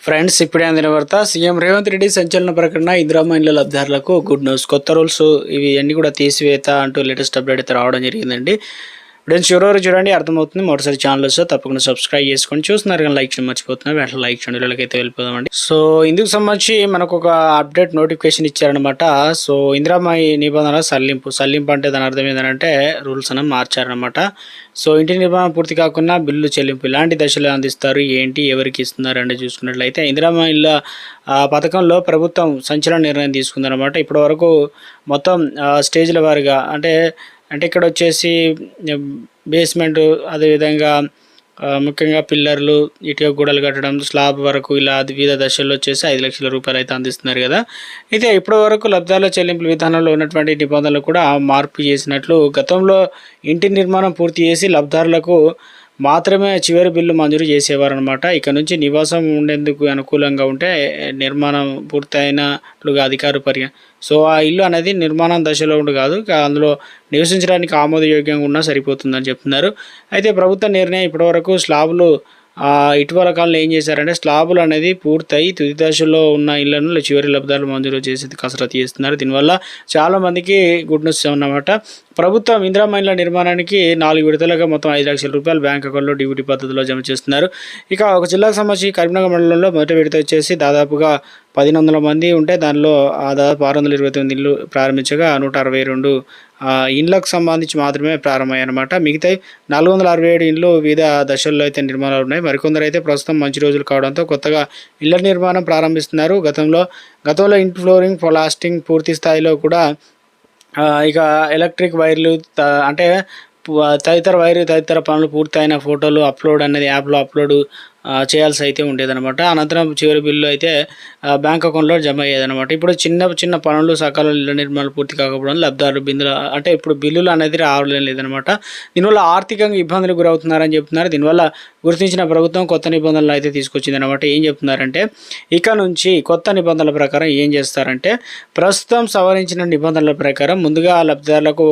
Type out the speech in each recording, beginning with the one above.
Friends, ఇప్పుడే అందిన వార్త. సీఎం రేవంత్ రెడ్డి సంచలన ప్రకటన. ఇందిరమ్మ ఇండ్ల లబ్ధిదారులకు గుడ్ న్యూస్. కొత్త రూల్స్ ఇవి అన్ని కూడా తీసివేత అంటూ లేటెస్ట్ అప్డేట్ అయితే రావడం జరిగిందండి. ఫ్రెండ్స్, చివరి చూడండి, అర్థమవుతుంది. మొదటిసారి ఛానల్ వస్తే తప్పకుండా సబ్స్క్రైబ్ చేసుకొని చూస్తున్నారు కానీ లైక్ చేయడం మర్చిపోతున్నారు. వెంటనే లైక్ చేయండి. వీళ్ళకైతే వెళ్ళిపోదామండి. సో ఇందుకు సంబంధించి మనకు ఒక అప్డేట్ నోటిఫికేషన్ ఇచ్చారనమాట. సో ఇందిరమ్మ నిబంధన సల్లింపు అంటే దాని అర్థం ఏంటంటే రూల్స్ అని మార్చారనమాట. సో ఇంటి నిర్మాణం పూర్తి కాకుండా బిల్లు చెల్లింపు ఇలాంటి దశలు అందిస్తారు, ఏంటి, ఎవరికి ఇస్తున్నారు అంటే చూసుకున్నట్లయితే ఇందిరమ్మ ఇళ్ళ పథకంలో ప్రభుత్వం సంచలన నిర్ణయం తీసుకుందనమాట. ఇప్పటి వరకు మొత్తం స్టేజ్ల వారిగా అంటే ఇక్కడ వచ్చేసి బేస్మెంట్, అదేవిధంగా ముఖ్యంగా పిల్లర్లు, ఇటుక గోడలు కట్టడం, స్లాబ్ వరకు ఇలా వివిధ దశల్లో వచ్చేసి 5 లక్షల రూపాయలు అయితే అందిస్తున్నారు కదా. అయితే ఇప్పటి వరకు లబ్ధాల చెల్లింపుల విధానంలో ఉన్నటువంటి నిబంధనలు కూడా మార్పు చేసినట్లు, గతంలో ఇంటి నిర్మాణం పూర్తి చేసి లబ్ధారులకు మాత్రమే చివరి బిల్లు మంజూరు చేసేవారు అనమాట. ఇక నుంచి నివాసం ఉండేందుకు అనుకూలంగా ఉంటే నిర్మాణం పూర్తయినట్లుగా అధికారులు సో ఆ ఇల్లు అనేది నిర్మాణం దశలో ఉండి కాదు, అందులో నివసించడానికి ఆమోదయోగ్యంగా ఉన్నా సరిపోతుందని చెప్తున్నారు. అయితే ప్రభుత్వ నిర్ణయం ఇప్పటివరకు స్లాబులు ఇటీవల కాలంలో ఏం చేశారంటే స్లాబులు అనేది పూర్తయి తుది దశలో ఉన్న ఇళ్లను చివరి లబ్ధాలు మంజూరు చేసేది కసరత్తు చేస్తున్నారు. దీనివల్ల చాలామందికి గుడ్ న్యూస్ అన్నమాట. ప్రభుత్వం ఇందిరమ్మ ఇళ్ల నిర్మాణానికి 4 విడతలుగా మొత్తం 5 లక్షల రూపాయలు బ్యాంక్ అకౌంట్లో డీబీటీ పద్ధతిలో జమ చేస్తున్నారు. ఇక ఒక జిల్లాకు సంబంధించి కరీంనగర్ మండలంలో మొదటి విడత వచ్చేసి దాదాపుగా 1,500 మంది ఉంటే దానిలో దాదాపు 629 ఇళ్ళు ప్రారంభించగా 162 ఇండ్లకు సంబంధించి మాత్రమే ప్రారంభమయ్యాయి అన్నమాట. మిగతా 467 ఇండ్లు వివిధ దశల్లో అయితే నిర్మాణాలు ఉన్నాయి. మరికొందరు అయితే ప్రస్తుతం మంచి రోజులు కావడంతో కొత్తగా ఇళ్ల నిర్మాణం ప్రారంభిస్తున్నారు. గతంలో ఇంటి ఫ్లోరింగ్, ప్లాస్టింగ్ పూర్తి స్థాయిలో కూడా ఇక ఎలక్ట్రిక్ వైర్లు అంటే తదితర పనులు పూర్తయిన ఫోటోలు అప్లోడ్ అనేది యాప్లో అప్లోడ్ చేయాల్సి అయితే ఉండేదన్నమాట. అనంతరం చివరి బిల్లు అయితే బ్యాంక్ అకౌంట్లో జమ అయ్యేదన్నమాట. ఇప్పుడు చిన్న పనులు సకాలంలో ఇళ్ల నిర్మాణాలు పూర్తి కాకపోవడం లబ్ధారులు బిల్లులు అంటే ఇప్పుడు బిల్లులు అనేది రావడం లేదనమాట. దీనివల్ల ఆర్థికంగా ఇబ్బందులు గురవుతున్నారని చెప్తున్నారు. దీనివల్ల గుర్తించిన ప్రభుత్వం కొత్త నిబంధనలు అయితే తీసుకొచ్చింది అనమాట. ఏం చెప్తున్నారంటే ఇక నుంచి కొత్త నిబంధనల ప్రకారం ఏం చేస్తారంటే ప్రస్తుతం సవరించిన నిబంధనల ప్రకారం ముందుగా లబ్ధిదారులకు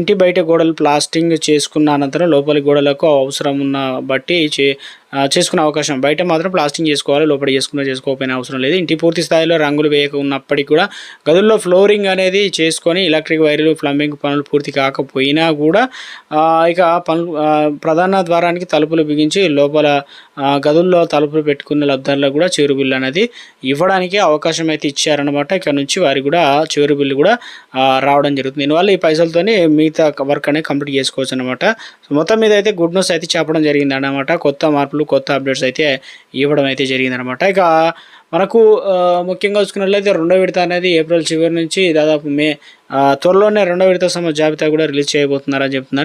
ఇంటి బయట గోడలు ప్లాస్టింగ్ చేసుకున్న అనంతరం లోపలి గోడలకు అవసరం ఉన్న బట్టి చేసుకునే అవకాశం. బయట మాత్రం ప్లాస్టింగ్ చేసుకోవాలి, లోపల చేసుకోకపోయినా అవసరం లేదు. ఇంటి పూర్తి స్థాయిలో రంగులు వేయక ఉన్నప్పటికీ కూడా గదుల్లో ఫ్లోరింగ్ అనేది చేసుకొని ఎలక్ట్రిక్ వైర్లు, ప్లంబింగ్ పనులు పూర్తి కాకపోయినా కూడా ఇక ప్రధాన ద్వారానికి తలుపులు బిగించి లోపల గదుల్లో తలుపులు పెట్టుకున్న లబ్ధారులకు కూడా చివరి బిల్లు అనేది ఇవ్వడానికి అవకాశం అయితే ఇచ్చారనమాట. ఇక్కడ నుంచి వారికి కూడా చివరి బిల్లు కూడా రావడం జరుగుతుంది. దీనివల్ల ఈ పైసలతోనే మిగతా వర్క్ అనేది కంప్లీట్ చేసుకోవచ్చు అనమాట. మొత్తం మీద అయితే గుడ్ న్యూస్ అయితే చెప్పడం జరిగింది అన్నమాట. కొత్త మార్పులు, కొత్త అప్డేట్స్ అయితే ఇవ్వడం అయితే జరిగిందనమాట. ఇక మనకు ముఖ్యంగా చూసుకున్నట్లయితే రెండో విడత అనేది ఏప్రిల్ చివరి నుంచి దాదాపు మే త్వరలోనే రెండో విడత జాబితా కూడా రిలీజ్ చేయబోతున్నారని చెప్తున్నారు.